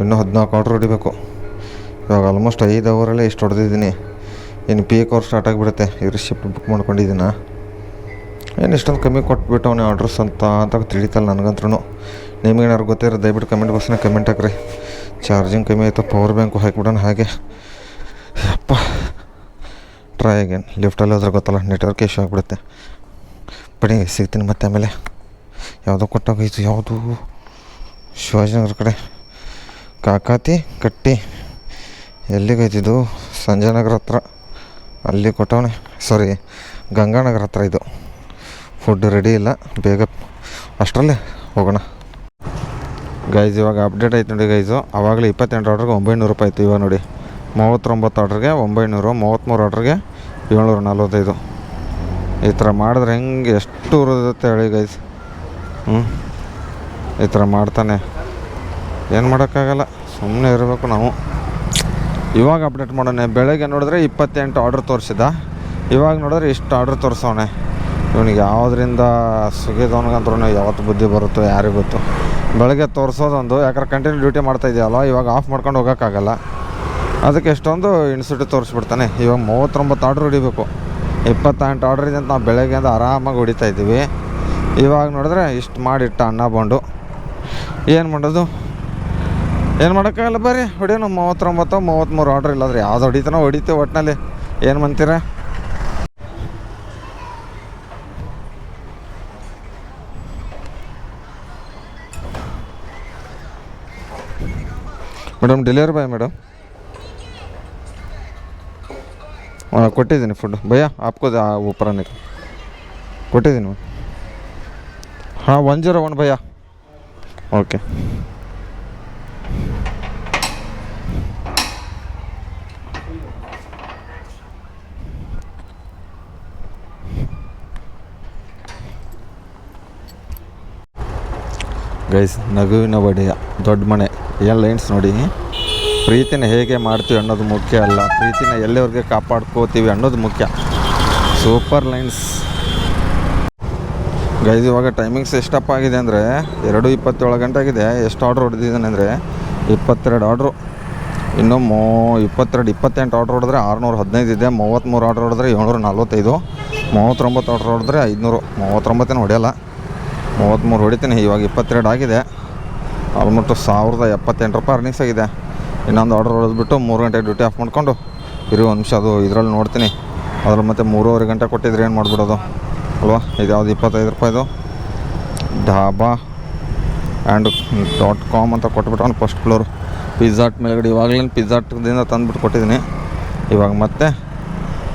ಇನ್ನೂ 14 ಆರ್ಡ್ರ್ ಹೊಡಿಬೇಕು. ಇವಾಗ ಆಲ್ಮೋಸ್ಟ್ 5 ಅವರಲ್ಲೇ ಇಷ್ಟು ಹೊಡೆದಿದ್ದೀನಿ. ಇನ್ನು ಪೀಕ್ ಅವರ್ ಸ್ಟಾರ್ಟ್ ಆಗಿಬಿಡುತ್ತೆ. ಇವ್ರು ಶಿಫ್ಟ್ ಬುಕ್ ಮಾಡ್ಕೊಂಡಿದ್ದೀನ. ಏನು ಇಷ್ಟೊಂದು ಕಮ್ಮಿ ಕೊಟ್ಬಿಟ್ಟು ಅವನೇ ಆರ್ಡ್ರಸ್ ಅಂತ ತಿಳಿತಲ್ಲ ನನಗಂತ್ರೂ. ನಿಮಗೇನಾದ್ರು ಗೊತ್ತಿರೋ ದಯವಿಟ್ಟು ಕಮೆಂಟ್ ಬಾಕ್ಸ್ನ ಕಮೆಂಟ್ ಹಾಕ್ರಿ. ಚಾರ್ಜಿಂಗ್ ಕಮ್ಮಿ ಆಯಿತು, ಪವರ್ ಬ್ಯಾಂಕು ಹಾಕಿಬಿಡೋಣ ಹಾಗೆ. ಅಪ್ಪ ಟ್ರೈ ಅಗೇನ್. ಲಿಫ್ಟಲ್ಲಿ ಹೋದ್ರೆ ಗೊತ್ತಲ್ಲ ನೆಟ್ವರ್ಕ್ ಇಶ್ಯೂ ಆಗಿಬಿಡುತ್ತೆ. ಬಡಿ ಸಿಗ್ತೀನಿ ಮತ್ತೆ ಆಮೇಲೆ. ಯಾವುದೋ ಕೊಟ್ಟಾಗೈತು, ಯಾವುದು ಶಿವಾಜಿನಗರ ಕಡೆ ಕಾಕಾತಿ ಕಟ್ಟಿ ಎಲ್ಲಿಗೈತಿದು? ಸಂಜಯನಗರ ಹತ್ರ ಅಲ್ಲಿ ಕೊಟ್ಟವನೆ. ಸಾರಿ, ಗಂಗಾನಗರ ಹತ್ರ. ಇದು ಫುಡ್ ರೆಡಿ ಇಲ್ಲ, ಬೇಗ ಅಷ್ಟರಲ್ಲೇ ಹೋಗೋಣ ಗೈಸ್. ಇವಾಗ ಅಪ್ಡೇಟ್ ಆಯ್ತು ನೋಡಿ ಗೈಸು. ಆವಾಗಲೇ 28 ಆರ್ಡ್ರಿಗೆ 900 ರೂಪಾಯಿ ಇತ್ತು. ಇವಾಗ ನೋಡಿ 39 ಆರ್ಡ್ರಿಗೆ 900, 33 ಆರ್ಡ್ರಿಗೆ 745. ಈ ಥರ ಮಾಡಿದ್ರೆ ಹೆಂಗೆ ಎಷ್ಟು ಇರುತ್ತೆ ಹೇಳಿ ಗೈಸ್. ಈ ಥರ ಮಾಡ್ತಾನೆ, ಏನು ಮಾಡೋಕ್ಕಾಗಲ್ಲ, ಸುಮ್ಮನೆ ಇರಬೇಕು ನಾವು. ಇವಾಗ ಅಪ್ಡೇಟ್ ಮಾಡೋಣ. ಬೆಳಗ್ಗೆ ನೋಡಿದ್ರೆ 28 ಆರ್ಡ್ರ್ ತೋರಿಸಿದ, ಇವಾಗ ನೋಡಿದ್ರೆ ಇಷ್ಟು ಆರ್ಡ್ರ್ ತೋರಿಸೋನೆ. ಇವನಿಗೆ ಯಾವುದರಿಂದ ಸುಗಿದವನಿಗಂದ್ರೂ ಯಾವತ್ತು ಬುದ್ಧಿ ಬರುತ್ತೋ ಯಾರಿಗೂ ಗೊತ್ತು. ಬೆಳಗ್ಗೆ ತೋರಿಸೋದೊಂದು, ಯಾಕಂದ್ರೆ ಕಂಟಿನ್ಯೂ ಡ್ಯೂಟಿ ಮಾಡ್ತಾಯಿದೆಯಲ್ಲ, ಇವಾಗ ಆಫ್ ಮಾಡ್ಕೊಂಡು ಹೋಗೋಕ್ಕಾಗಲ್ಲ. ಅದಕ್ಕೆ ಎಷ್ಟೊಂದು ಇನ್ಸ್ಟಿಟ್ಯೂಟ್ ತೋರಿಸ್ಬಿಡ್ತಾನೆ. ಇವಾಗ 39 ಆರ್ಡ್ರ್ ಹೊಡಿಬೇಕು. 28 ಆರ್ಡ್ರ್ ಇದೆ ಅಂತ ನಾವು ಬೆಳಗ್ಗೆಯಿಂದ ಆರಾಮಾಗಿ ಹೊಡಿತಾಯಿದ್ದೀವಿ. ಇವಾಗ ನೋಡಿದ್ರೆ ಇಷ್ಟು ಮಾಡಿಟ್ಟ ಅನ್ನ ಬಂಡು. ಏನು ಮಾಡೋದು, ಏನು ಮಾಡೋಕ್ಕಾಗಲ್ಲ. ಬರ್ರಿ ಹೊಡಿಯೋಣ. 39, 33 ಆರ್ಡ್ರ್ ಇಲ್ಲಾಂದ್ರೆ ಯಾವ್ದು ಹೊಡಿತಾನೋ ಹೊಡಿತೀವಿ ಒಟ್ಟಿನಲ್ಲಿ. ಏನು ಮಂತೀರ? Madam delivery boy madam. ಕೊಟ್ಟಿದ್ದೀನಿ ಫುಡ್ ಭಯ್ಯ. ಆಪ್ಕೋದು ऊपर ಕೊಟ್ಟಿದ್ದೀನಿ. ಹಾಂ 101 ಭಯ್ಯ. ಓಕೆ. ಗೈಸ್, ನಗುವಿನ ಒಡೆಯ ದೊಡ್ಡ ಮನೆ ಏನು ಲೈನ್ಸ್ ನೋಡಿ. ಪ್ರೀತಿನ ಹೇಗೆ ಮಾಡ್ತೀವಿ ಅನ್ನೋದು ಮುಖ್ಯ ಅಲ್ಲ, ಪ್ರೀತಿನ ಎಲ್ಲಿವರೆಗೆ ಕಾಪಾಡ್ಕೋತೀವಿ ಅನ್ನೋದು ಮುಖ್ಯ. Super lines guys. ಇವಾಗ ಟೈಮಿಂಗ್ಸ್ ಎಷ್ಟಪ್ಪ ಆಗಿದೆ ಅಂದರೆ 2:27 ಗಂಟೆ ಆಗಿದೆ. ಎಷ್ಟು ಆರ್ಡ್ರ್ ಹೊಡೆದಿದ್ದಾನೆ ಅಂದರೆ 22 ಆರ್ಡ್ರು. ಇನ್ನೂ 28 ಆರ್ಡ್ರ್ ಹೊಡೆದ್ರೆ 615 ಇದೆ. 33 ಆರ್ಡ್ರ್ ಹೊಡೆದ್ರೆ 745, 39 ಆರ್ಡ್ರ್ ಹೊಡೆದ್ರೆ 500. 39 ಹೊಡೆಯಲ್ಲ, 33 ಹೊಡಿತೀನಿ. ಇವಾಗ 22 ಆಗಿದೆ. ಆಲ್ಮೋಸ್ಟ್ 1078 ರೂಪಾಯಿ ಅರ್ನಿಂಗ್ಸ್ ಆಗಿದೆ. ಇನ್ನೊಂದು ಆರ್ಡರ್ ಹೊಡೆದ್ಬಿಟ್ಟು 3 ಗಂಟೆಗೆ ಡ್ಯೂಟಿ ಆಫ್ ಮಾಡ್ಕೊಂಡು ಇರೋ ಒಂದು ನಿಮಿಷ ಅದು ಇದರಲ್ಲಿ ನೋಡ್ತೀನಿ. ಅದ್ರಲ್ಲಿ ಮತ್ತೆ 3:30 ಗಂಟೆ ಕೊಟ್ಟಿದ್ರೆ ಏನು ಮಾಡಿಬಿಡೋದು ಅಲ್ವಾ. ಇದು ಯಾವುದು 25 ರೂಪಾಯಿದು ಢಾಬಾ .com ಅಂತ ಕೊಟ್ಬಿಟ್ಟು ಅವ್ನು ಫಸ್ಟ್ ಫ್ಲೋರ್ ಪಿಜ್ಜಾಟ್ ಮೇಲ್ಗಡೆ. ಇವಾಗಲೇನು ಪಿಜ್ಜಾಟ್ದಿಂದ ತಂದುಬಿಟ್ಟು ಕೊಟ್ಟಿದ್ದೀನಿ. ಇವಾಗ ಮತ್ತೆ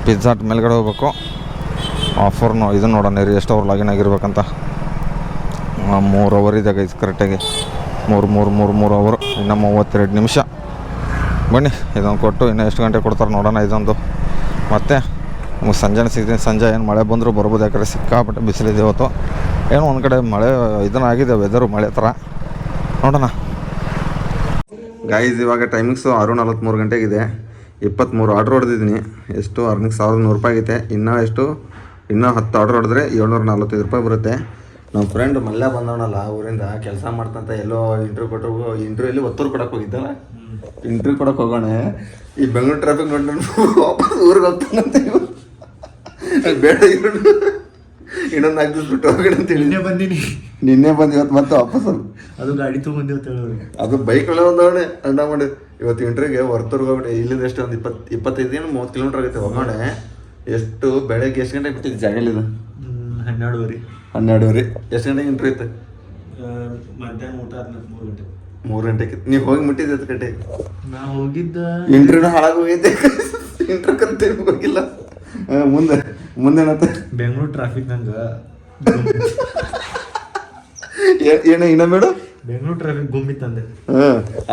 ಪಿಜ್ಜಾಟ್ ಮೇಲ್ಗಡೆ ಹೋಗ್ಬೇಕು. ಆಫರ್ನು ಇದನ್ನು ನೋಡೋಣ ರೀ, ಎಷ್ಟು ಅವ್ರು ಲಾಗಿನ್ ಆಗಿರ್ಬೇಕಂತ. 3 ಅವರ್ ಇದೆ ಗೈಸ್ ಕರೆಕ್ಟಾಗಿ. 3 ಅವರ್, ಇನ್ನು 32 ನಿಮಿಷ. ಬನ್ನಿ ಇದೊಂದು ಕೊಟ್ಟು ಇನ್ನು ಎಷ್ಟು ಗಂಟೆ ಕೊಡ್ತಾರೆ ನೋಡೋಣ. ಇದೊಂದು ಮತ್ತೆ ನಮಗೆ ಸಂಜೆನೇ ಸಿಗ್ತೀನಿ. ಸಂಜೆ ಏನು ಮಳೆ ಬಂದರೂ ಬರ್ಬೋದು, ಯಾಕಂದರೆ ಸಿಕ್ಕಾಪಟ್ಟೆ ಬಿಸಿಲಿದೆ ಇವತ್ತು. ಏನೋ ಒಂದು ಕಡೆ ಮಳೆ ಇದನ್ನಾಗಿದೆ, ವೆದರು ಮಳೆ ಥರ. ನೋಡೋಣ ಗೈಸ್. ಇವಾಗ ಟೈಮಿಂಗ್ಸು 6:43 ಗಂಟೆಗಿದೆ. 23 ಆರ್ಡ್ರ್ ಹೊಡೆದಿದ್ದೀನಿ. ಎಷ್ಟು ಅರ್ನಿಂಗ್ 1100 ರೂಪಾಯಿ ಆಗೈತೆ. ಇನ್ನೂ 10 ಆರ್ಡ್ರ್ ಹೊಡೆದ್ರೆ 745 ರೂಪಾಯಿ ಬರುತ್ತೆ. ನಮ್ಮ ಫ್ರೆಂಡ್ ಮಲ್ಯ ಬಂದವನಲ್ಲ ಊರಿಂದ, ಕೆಲಸ ಮಾಡ್ತಂತ ಎಲ್ಲೋ ಇಂಟ್ರ್ಯೂಯಲ್ಲಿ ಒತ್ತೂರು ಕೊಡೋಕೆ ಹೋಗಿದ್ದಲ್ಲ. ಇಂಟ್ರ್ಯೂ ಕೊಡೋಕೆ ಹೋಗೋಣ. ಈ ಬೆಂಗಳೂರು ಟ್ರಾಫಿಕ್ ನೋಡಿ ವಾಪಸ್ ಊರಿಗೆ ಹೋಗ್ತಾನಂತ. ಬೇಡ ಇನ್ನೊಂದು 4 ದಿವಸ ಬಿಟ್ಟು ಹೋಗೋಣ ಅಂತೇಳಿ ನಿನ್ನೆ ಬಂದು ಇವತ್ತು ಮತ್ತೆ ವಾಪಸ್
ಅದು ಗಾಡಿ ತೊಗೊಂಡಿರ್ತೇವೆ.
ಅದು ಬೈಕ್ಗಳೇ ಒಂದವಣೆ ಅಣ್ಣ ಮಾಡಿ. ಇವತ್ತು ಇಂಟ್ರಿಗೆ ಹೊರ್ತೂರ್ಗೆ ಹೋಗ್ಬಿಟ್ಟೆ. ಇಲ್ಲಿಂದ ಎಷ್ಟು ಒಂದು 25 30 ಕಿಲೋಮೀಟ್ರ್ ಆಗುತ್ತೆ ಹೋಗೋಣ. ಎಷ್ಟು ಬೆಳಗ್ಗೆ ಎಷ್ಟು ಗಂಟೆಗೆ ಬಿಟ್ಟಿದ್ದು ಜಾಗಲಿದು? 12:30. ಎಷ್ಟು ಗಂಟೆಗೆ ಇಂಟ್ರ್ಯೂ ಇತ್ತು?
ಮಧ್ಯಾಹ್ನ ಊಟ ಆದ್ಮೇಲೆ 3 ಗಂಟೆ.
3 ಗಂಟೆಗೆ ನೀವು ಹೋಗಿ ಮುಟ್ಟಿದ್ದು ಎತ್ತು ಗಂಟೆ?
ನಾ ಹೋಗಿದ್ದ
ಇಂಟ್ರ್ಯೂನ ಹಾಳಾಗಿ ಹೋಗಿದ್ದೆ. ಇಂಟ್ರ್ಯೂ ಕರ್ತೇನೆ ಹೋಗಿಲ್ಲ. ಮುಂದೇನತ್ತೆ
ಬೆಂಗಳೂರು ಟ್ರಾಫಿಕ್ ನಂಗೆ
ಏನೋ ಇನ್ನ ಮೇಡಮ್
ಬೆಂಗಳೂರು ಟ್ರಾಫಿಕ್ ಗುಮ್ಮಿತ್ತಂದೆ.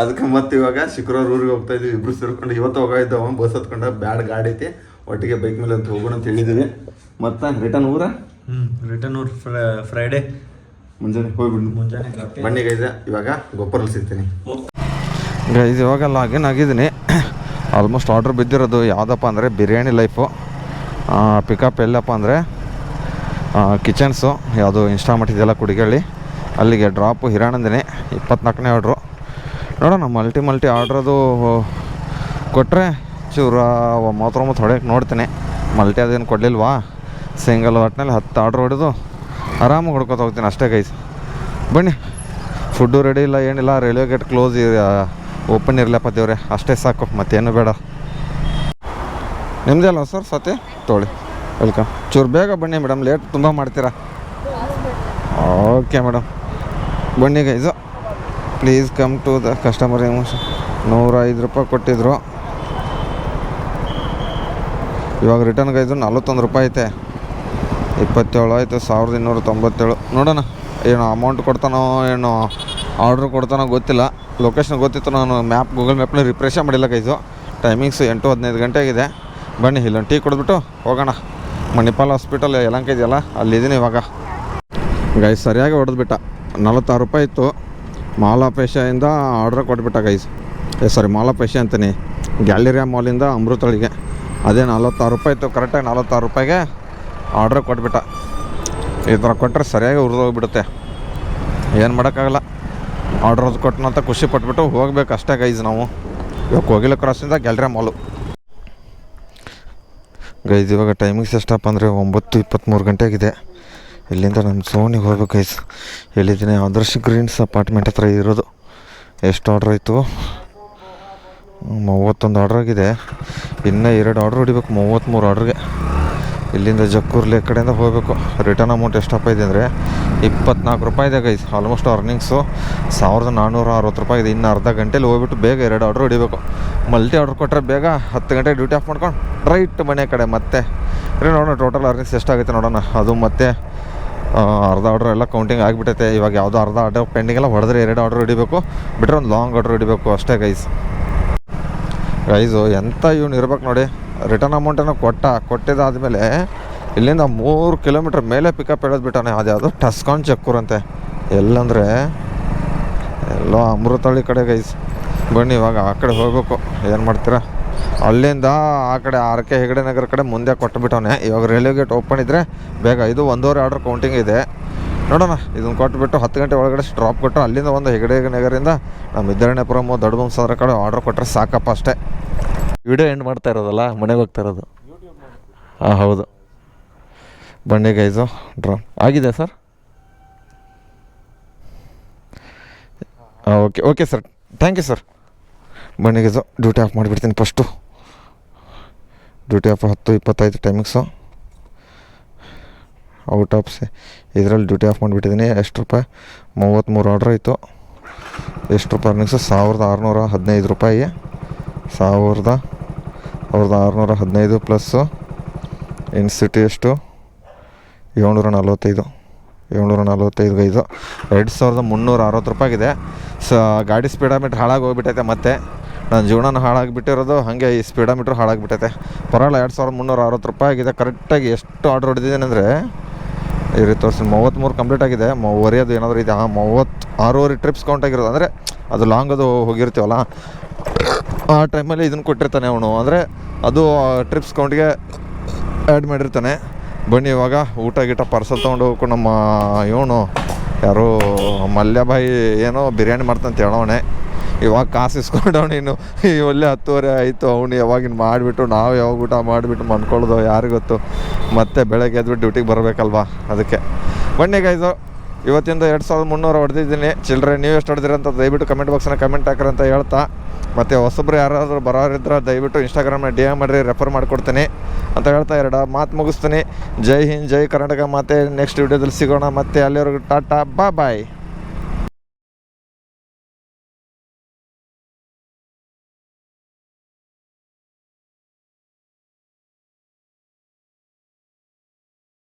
ಅದಕ್ಕೆ ಮತ್ತೆ ಇವಾಗ ಶುಕ್ರವಾರ ಊರಿಗೆ ಹೋಗ್ತಾ ಇದೀವಿ ಇಬ್ರು ಸೇರ್ಕೊಂಡು. ಇವತ್ತು ಹೋಗಿದ್ದವ ಬಸ್ ಹತ್ಕೊಂಡ ಬ್ಯಾಡ್ ಗಾಡಿ ಐತಿ, ಒಟ್ಟಿಗೆ ಬೈಕ್ ಮೇಲೆ ಅಂತ ಹೋಗೋಣ ಅಂತ ಹೇಳಿದೀವಿ. ಮತ್ತೆ ರಿಟರ್ನ್ ಊರ
ರಿಟರ್ನ್ ಊರ್ ಫ್ರೈಡೇ
ಮುಂಜಾನೆ ಹೋಗ್ಬಿಡು.
ಮುಂಜಾನೆ
ಬನ್ನಿ ಗೈಸ್, ಇವಾಗ ಗೊಬ್ಬರಲ್ಲಿ ಸಿಗ್ತೀನಿ ಗೈಸ್. ಇವಾಗ ಲಾಗಿನ್ ಆಗಿದ್ದೀನಿ. ಆಲ್ಮೋಸ್ಟ್ ಆರ್ಡ್ರ್ ಬಿದ್ದಿರೋದು ಯಾವುದಪ್ಪ ಅಂದರೆ ಬಿರಿಯಾನಿ ಲೈಫು. ಪಿಕಪ್ ಎಲ್ಲಪ್ಪ ಅಂದರೆ ಕಿಚನ್ಸು, ಯಾವುದು ಇನ್ಸ್ಟಾಮಟ್ ಇದೆಲ್ಲ ಕುಡಿಗಳ್ಳಿ, ಅಲ್ಲಿಗೆ ಡ್ರಾಪು ಹಿರಾನಂದಿನಿ 24ನೇ ಆರ್ಡ್ರು. ನೋಡೋಣ ಮಲ್ಟಿ ಆರ್ಡ್ರದು ಕೊಟ್ಟರೆ ಚೂರ 39 ಹೊಡೆಯೋಕೆ ನೋಡ್ತೀನಿ. ಮಲ್ಟಿ ಅದೇನು ಕೊಡಲಿಲ್ವಾ, ಸಿಂಗಲ್ ಒಟ್ಟಿನಲ್ಲಿ 10 ಆರ್ಡ್ರ್ ಹೊಡೆದು ಆರಾಮಾಗಿ ಹೊಡ್ಕೊತ ಹೋಗ್ತೀನಿ ಅಷ್ಟೇ ಗೈಸ್. ಬನ್ನಿ, ಫುಡ್ಡು ರೆಡಿ ಇಲ್ಲ ಏನಿಲ್ಲ, ರೈಲ್ವೆ ಗೇಟ್ ಕ್ಲೋಸ್ ಓಪನ್ ಇರಲಪ್ಪ ದೇವ್ರೆ, ಅಷ್ಟೇ ಸಾಕು, ಮತ್ತೇನು ಬೇಡ. ನಿಮ್ಮದೇ ಅಲ್ವ ಸರ್ ಸತಿ ತೊಗೊಳ್ಳಿ, ವೆಲ್ಕಮ್. ಚೂರು ಬೇಗ ಬನ್ನಿ ಮೇಡಮ್, ಲೇಟ್ ತುಂಬ ಮಾಡ್ತೀರಾ. ಓಕೆ ಮೇಡಮ್, ಬನ್ನಿ guys, please come to the customer. 105 ರೂಪಾಯಿ ಕೊಟ್ಟಿದ್ರು, ಇವಾಗ ರಿಟರ್ನ್ ಗೈಸು 41 ರೂಪಾಯಿ ಐತೆ. 27 ಆಯಿತು, 1297. ನೋಡೋಣ ಏನು ಅಮೌಂಟ್ ಕೊಡ್ತಾನೋ ಏನು ಆರ್ಡ್ರ್ ಕೊಡ್ತಾನೋ ಗೊತ್ತಿಲ್ಲ. ಲೊಕೇಶನ್ ಗೊತ್ತಿತ್ತು, ನಾನು ಗೂಗಲ್ ಮ್ಯಾಪ್ನಲ್ಲಿ ರಿಫ್ರೆಶೇ ಮಾಡಿಲ್ಲ ಗೈಸು. ಟೈಮಿಂಗ್ಸ್ 8-15 ಗಂಟೆ ಆಗಿದೆ. ಬನ್ನಿ ಇಲ್ಲೊಂದು ಟೀ ಕುಡಿದ್ಬಿಟ್ಟು ಹೋಗೋಣ. ಮಣಿಪಾಲ್ ಹಾಸ್ಪಿಟಲ್ ಯಲಹಂಕ ಇದೆಯಲ್ಲ, ಅಲ್ಲಿದ್ದೀನಿ ಇವಾಗ ಗೈಸ್. ಸರಿಯಾಗಿ ಹೊಡೆದ್ಬಿಟ್ಟ. 46 ರೂಪಾಯಿ ಇತ್ತು. ಮಾಲಾಪೇಶೆಯಿಂದ ಆರ್ಡ್ರ್ ಕೊಟ್ಬಿಟ್ಟ ಗೈಸ್. ಸಾರಿ, ಮಾಲಾಪೇಶೆ ಅಂತೀನಿ, ಗ್ಯಾಲರಿಯಾ ಮಾಲಿಂದ ಅಮೃತಳಿಗೆ. ಅದೇ 46 ರೂಪಾಯಿ ಇತ್ತು, ಕರೆಕ್ಟಾಗಿ 46 ರೂಪಾಯಿಗೆ ಆರ್ಡ್ರ್ ಕೊಟ್ಬಿಟ್ಟ. ಈ ಥರ ಕೊಟ್ಟರೆ ಸರಿಯಾಗಿ ಹುರಿದೋಗ್ಬಿಡುತ್ತೆ, ಏನು ಮಾಡೋಕ್ಕಾಗಲ್ಲ. ಆರ್ಡ್ರ್ ಅದು ಕೊಟ್ಟನ ಅಂತ ಖುಷಿ ಪಟ್ಬಿಟ್ಟು ಹೋಗ್ಬೇಕು ಅಷ್ಟೇ ಗೈಸ್. ನಾವು ಇವಾಗ ಕೋಗಿಲ ಕ್ರಾಸಿಂದ ಗ್ಯಾಲರಿಯಾ ಮಾಲು ಗೈಸ್. ಇವಾಗ ಟೈಮಿಂಗ್ಸ್ ಎಷ್ಟಪ್ಪ ಅಂದರೆ 9:23 ಗಂಟೆ ಆಗಿದೆ. ಇಲ್ಲಿಂದ ನಮ್ಮ ಸೋನಿಗೆ ಹೋಗ್ಬೇಕು ಗೈಸ್. ಎಲ್ಲಿದ್ದೀನಿ, ಆದರ್ಶ್ ಗ್ರೀನ್ಸ್ ಅಪಾರ್ಟ್ಮೆಂಟ್ ಹತ್ರ ಇರೋದು. ಎಷ್ಟು ಆರ್ಡ್ರ್ ಆಯಿತು? 31 ಆರ್ಡ್ರ್ ಆಗಿದೆ. ಇನ್ನೂ 2 ಆರ್ಡ್ರ್ ಹೊಡಿಬೇಕು, 33 ಆರ್ಡ್ರಿಗೆ. ಇಲ್ಲಿಂದ ಜಕ್ಕೂರ್ಲಿ ಕಡೆಯಿಂದ ಹೋಗಬೇಕು. ರಿಟರ್ನ್ ಅಮೌಂಟ್ ಎಷ್ಟಪ್ಪ ಇದೆ ಅಂದರೆ 24 ರೂಪಾಯಿ ಇದೆ ಗೈಸ್. ಆಲ್ಮೋಸ್ಟ್ ಅರ್ನಿಂಗ್ಸು 1460 ರೂಪಾಯಿ ಇದೆ. ಇನ್ನು ಅರ್ಧ ಗಂಟೆಲಿ ಹೋಗ್ಬಿಟ್ಟು ಬೇಗ 2 ಆರ್ಡ್ರ್ ಹೊಡಿಬೇಕು. ಮಲ್ಟಿ ಆರ್ಡ್ರ್ ಕೊಟ್ಟರೆ ಬೇಗ 10 ಗಂಟೆಗೆ ಡ್ಯೂಟಿ ಆಫ್ ಮಾಡ್ಕೊಂಡು ರೈಟ್ ಮನೆ ಕಡೆ. ಮತ್ತೆ ನೋಡೋಣ ಟೋಟಲ್ ಅರ್ನಿಂಗ್ಸ್ ಎಷ್ಟಾಗುತ್ತೆ ನೋಡೋಣ. ಅದು ಮತ್ತೆ ಅರ್ಧ ಆರ್ಡ್ರ್ ಎಲ್ಲ ಕೌಂಟಿಂಗ್ ಆಗಿಬಿಟ್ಟೈತೆ. ಇವಾಗ ಯಾವುದೋ ಅರ್ಧ ಆರ್ಡರ್ ಪೆಂಡಿಂಗ್ ಎಲ್ಲ ಹೊಡೆದ್ರೆ 2 ಆರ್ಡ್ರ್ ಹೊಡಿಬೇಕು, ಬಿಟ್ಟರೆ ಒಂದು ಲಾಂಗ್ ಆರ್ಡ್ರ್ ಹೊಡಿಬೇಕು ಅಷ್ಟೇ ಗೈಸು. ಎಂಥ ಇವ್ನು ಇರ್ಬೇಕು ನೋಡಿ. ರಿಟರ್ನ್ ಅಮೌಂಟನ್ನು ಕೊಟ್ಟಿದ್ದಾದಮೇಲೆ ಇಲ್ಲಿಂದ 3 ಕಿಲೋಮೀಟ್ರ್ ಮೇಲೆ ಪಿಕಪ್ ಹೇಳೋದ್ಬಿಟ್ಟಾನೆ. ಅದ್ಯಾವುದು ಟಸ್ಕಾನ್ ಚಕ್ಕೂರ್ ಅಂತೆ, ಎಲ್ಲಂದರೆ ಎಲ್ಲೋ ಅಮೃತಹಳ್ಳಿ ಕಡೆ ಗೈಸ್. ಬನ್ನಿ ಇವಾಗ ಆ ಕಡೆ ಹೋಗ್ಬೇಕು. ಏನು ಮಾಡ್ತೀರಾ, ಅಲ್ಲಿಂದ ಆ ಕಡೆ RK ಹೆಗಡೆ ನಗರ ಕಡೆ ಮುಂದೆ ಕೊಟ್ಟುಬಿಟ್ಟವನೆ. ಇವಾಗ ರೈಲ್ವೆ ಗೇಟ್ ಓಪನ್ ಇದ್ದರೆ ಬೇಗ. ಇದು 1.5 ಆರ್ಡ್ರ್ ಕೌಂಟಿಂಗ್ ಇದೆ. ನೋಡೋಣ, ಇದನ್ನು ಕೊಟ್ಟುಬಿಟ್ಟು 10 ಗಂಟೆ ಒಳಗಡೆ ಸ್ಟಾಪ್ ಕೊಟ್ಟು ಅಲ್ಲಿಂದ ಒಂದು ಹೆಗಡೆ ನಗರಿಂದ ನಮ್ಮ ಇದ್ದರಣೆಪುರಮು ದೊಡ್ಡಬೊಮ್ಮಸಂದ್ರ ಕಡೆ ಆರ್ಡ್ರ್ ಕೊಟ್ಟರೆ ಸಾಕಪ್ಪ ಅಷ್ಟೇ. ವಿಡಿಯೋ ಎಂಡ್ ಮಾಡ್ತಾ ಇರೋದಲ್ಲ, ಮನೆಗೆ ಹೋಗ್ತಾ ಇರೋದು. ಹಾಂ ಹೌದು. ಬನ್ನಿ ಗೈಸು, ಡ್ರಾ ಆಗಿದೆ ಸರ್. ಹಾಂ okay sir, thank you sir. ಬನ್ನಿ ಗೈಸು, ಡ್ಯೂಟಿ ಆಫ್ ಮಾಡಿಬಿಡ್ತೀನಿ first. Duty off 10:25 timings. Out of ಇದರಲ್ಲಿ ಡ್ಯೂಟಿ ಆಫ್ ಮಾಡಿಬಿಟ್ಟಿದ್ದೀನಿ. ಎಷ್ಟು ರೂಪಾಯಿ? 33 ಆರ್ಡ್ರ್ ಆಯಿತು. ಎಷ್ಟು ರೂಪಾಯಿ ಅರ್ನಿಂಗ್ಸು? 1615 ರೂಪಾಯಿ. 1615 ಪ್ಲಸ್ಸು ಇನ್ಸಿಟಿ ಎಷ್ಟು? 745 ಗೈದು 2360 ರೂಪಾಯಿಗಿದೆ. ಗಾಡಿ ಸ್ಪೀಡೋಮೀಟ್ರ್ ಹಾಳಾಗಿ ಹೋಗ್ಬಿಟ್ಟೈತೆ. ಮತ್ತೆ ನನ್ನ ಜೀವನ ಹಾಳಾಗಿಬಿಟ್ಟಿರೋದು ಹಾಗೆ, ಈ ಸ್ಪೀಡೋಮೀಟ್ರ್ ಹಾಳಾಗಿಬಿಟ್ಟೈತೆ. ಪರವಾಗಿಲ್ಲ, 2360 ರೂಪಾಯಿ ಆಗಿದೆ. ಕರೆಕ್ಟಾಗಿ ಎಷ್ಟು ಆರ್ಡ್ರ್ ಹೊಡೆದಿದ್ದೇನೆ ಅಂದರೆ ಈ ರೀತಿ ತೋರಿಸಿ 33 ಕಂಪ್ಲೀಟ್ ಆಗಿದೆ. ಒರೆಯೋದು ಏನಾದರೂ ಇದೆ. 36 ಟ್ರಿಪ್ಸ್ ಕೌಂಟ್ ಆಗಿರೋದು. ಅಂದರೆ ಅದು ಲಾಂಗ್ ಅದು ಹೋಗಿರ್ತೀವಲ್ಲ, ಆ ಟೈಮಲ್ಲಿ ಇದನ್ನು ಕೊಟ್ಟಿರ್ತಾನೆ ಅವನು. ಅಂದರೆ ಅದು ಟ್ರಿಪ್ಸ್ ಕೌಂಟಿಗೆ ಆ್ಯಡ್ ಮಾಡಿರ್ತಾನೆ. ಬನ್ನಿ ಇವಾಗ ಊಟ ಪಾರ್ಸಲ್ ತೊಗೊಂಡು ಹೋಗ್ಕೊಂಡು ನಮ್ಮ ಇವನು ಯಾರು ಮಲ್ಯಭಾಯಿ ಏನೋ ಬಿರಿಯಾನಿ ಮಾಡ್ತಂತ ಹೇಳೋಣೆ. ಇವಾಗ ಕಾಸು ಇಸ್ಕೊಂಡವನು. ಇನ್ನು ಒಳ್ಳೆ 10:30 ಆಯಿತು. ಅವನು ಯಾವಾಗಿನ ಮಾಡಿಬಿಟ್ಟು ನಾವು ಯಾವಾಗ ಊಟ ಮಾಡಿಬಿಟ್ಟು ಮಾಡ್ಕೊಳ್ಳೋದು ಯಾರಿಗೊತ್ತು. ಮತ್ತೆ ಬೆಳಗ್ಗೆ ಎದ್ಬಿಟ್ಟು ಡ್ಯೂಟಿಗೆ ಬರಬೇಕಲ್ವಾ, ಅದಕ್ಕೆ. ಬನ್ನಿ ಗೈಸು, ಇವತ್ತಿಂದ 2300 ಹೊಡೆದಿದ್ದೀನಿ. ಚಿಲ್ಲರೆ ನೀವು ಎಷ್ಟು ಹೊಡೆದಿರ ಅಂತ ದಯವಿಟ್ಟು ಕಮೆಂಟ್ ಬಾಕ್ಸನ್ನ ಕಮೆಂಟ್ ಹಾಕ್ರಿ ಅಂತ ಹೇಳ್ತಾ, ಮತ್ತು ಹೊಸಬ್ರು ಯಾರಾದರೂ ಬರೋರಿದ್ರೆ ದಯವಿಟ್ಟು ಇನ್ಸ್ಟಾಗ್ರಾಮ್ನ DM ಮಾಡಿರಿ, ರೆಫರ್ ಮಾಡಿಕೊಡ್ತೀನಿ ಅಂತ ಹೇಳ್ತಾ 2 ಮಾತು ಮುಗಿಸ್ತೀನಿ. ಜೈ ಹಿಂದ್, ಜೈ ಕರ್ನಾಟಕ. ಮತ್ತೆ ನೆಕ್ಸ್ಟ್ ವಿಡಿಯೋದಲ್ಲಿ ಸಿಗೋಣ. ಮತ್ತೆ ಅಲ್ಲಿವರೆಗೂ ಟಾಟಾ, ಬಾಯ್.